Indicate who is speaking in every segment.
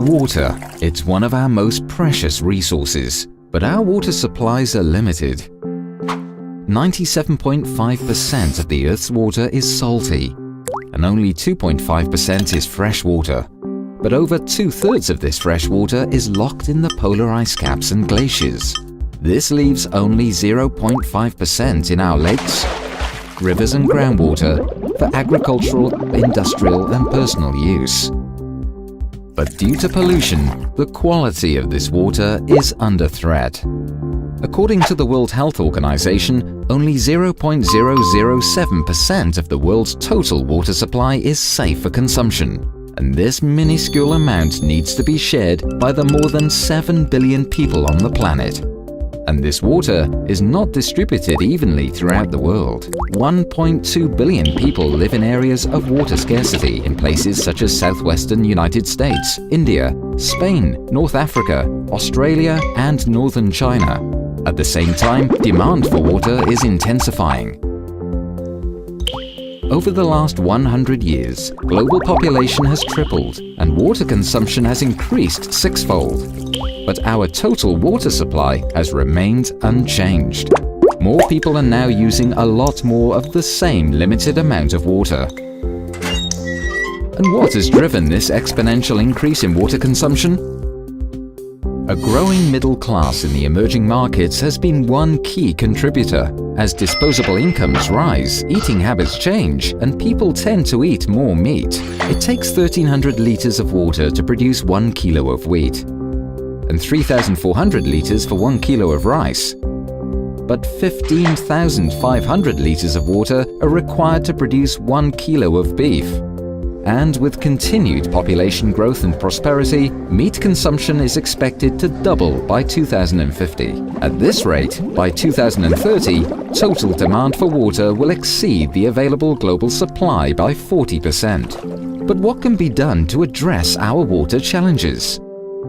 Speaker 1: Water. It's one of our most precious resources, but our water supplies are limited. 97.5% of the Earth's water is salty, and only 2.5% is fresh water. But over 2/3 of this fresh water is locked in the polar ice caps and glaciers. This leaves only 0.5% in our lakes, rivers and groundwater for agricultural, industrial and personal use. But due to pollution, the quality of this water is under threat. According to the World Health Organization, only 0.007% of the world's total water supply is safe for consumption, and this minuscule amount needs to be shared by the more than 7 billion people on the planet. And this water is not distributed evenly throughout the world. 1.2 billion people live in areas of water scarcity in places such as southwestern United States, India, Spain, North Africa, Australia and northern China. At the same time, demand for water is intensifying. Over the last 100 years, global population has tripled and water consumption has increased sixfold. But our total water supply has remained unchanged. More people are now using a lot more of the same limited amount of water. And what has driven this exponential increase in water consumption? A growing middle class in the emerging markets has been one key contributor. As disposable incomes rise, eating habits change, and people tend to eat more meat. It takes 1,300 liters of water to produce 1 kilo of wheat, and 3,400 liters for 1 kilo of rice. But 15,500 liters of water are required to produce 1 kilo of beef. And with continued population growth and prosperity, meat consumption is expected to double by 2050. At this rate, by 2030, total demand for water will exceed the available global supply by 40%. But what can be done to address our water challenges?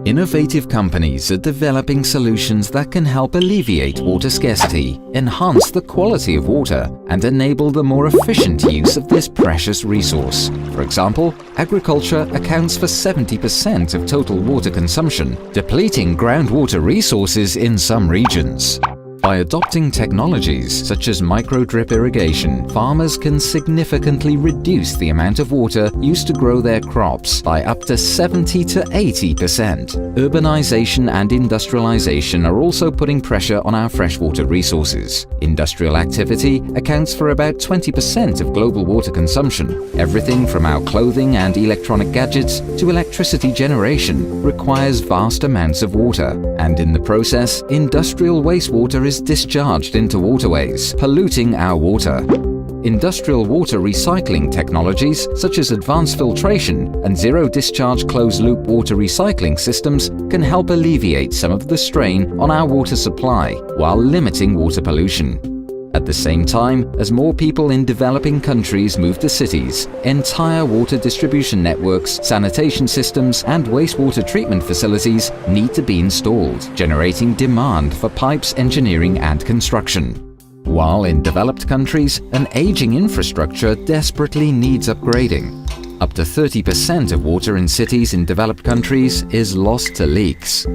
Speaker 1: Innovative companies are developing solutions that can help alleviate water scarcity, enhance the quality of water, and enable the more efficient use of this precious resource. For example, agriculture accounts for 70% of total water consumption, depleting groundwater resources in some regions. By adopting technologies such as micro-drip irrigation, farmers can significantly reduce the amount of water used to grow their crops by up to 70 to 80%. Urbanization and industrialization are also putting pressure on our freshwater resources. Industrial activity accounts for about 20% of global water consumption. Everything from our clothing and electronic gadgets to electricity generation requires vast amounts of water, and in the process, industrial wastewater is discharged into waterways, polluting our water. Industrial water recycling technologies such as advanced filtration and zero-discharge closed-loop water recycling systems can help alleviate some of the strain on our water supply while limiting water pollution. At the same time, as more people in developing countries move to cities, entire water distribution networks, sanitation systems, and wastewater treatment facilities need to be installed, generating demand for pipes engineering and construction. While in developed countries, an aging infrastructure desperately needs upgrading. Up to 30% of water in cities in developed countries is lost to leaks.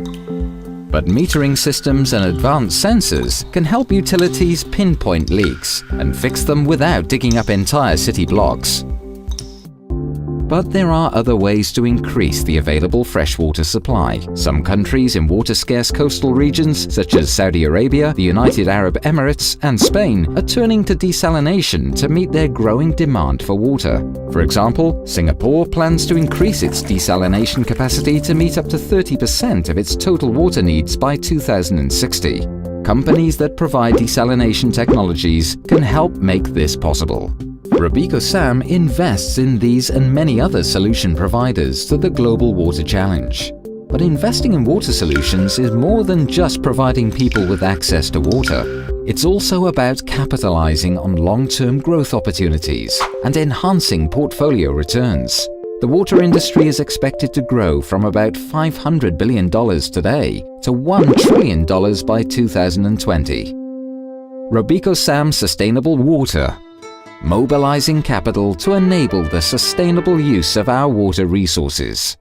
Speaker 1: But metering systems and advanced sensors can help utilities pinpoint leaks and fix them without digging up entire city blocks. But there are other ways to increase the available freshwater supply. Some countries in water-scarce coastal regions, such as Saudi Arabia, the United Arab Emirates, and Spain, are turning to desalination to meet their growing demand for water. For example, Singapore plans to increase its desalination capacity to meet up to 30% of its total water needs by 2060. Companies that provide desalination technologies can help make this possible. RobecoSAM invests in these and many other solution providers to the global water challenge. But investing in water solutions is more than just providing people with access to water. It's also about capitalizing on long-term growth opportunities and enhancing portfolio returns. The water industry is expected to grow from about $500 billion today to $1 trillion by 2020. RobecoSAM Sustainable Water, mobilizing capital to enable the sustainable use of our water resources.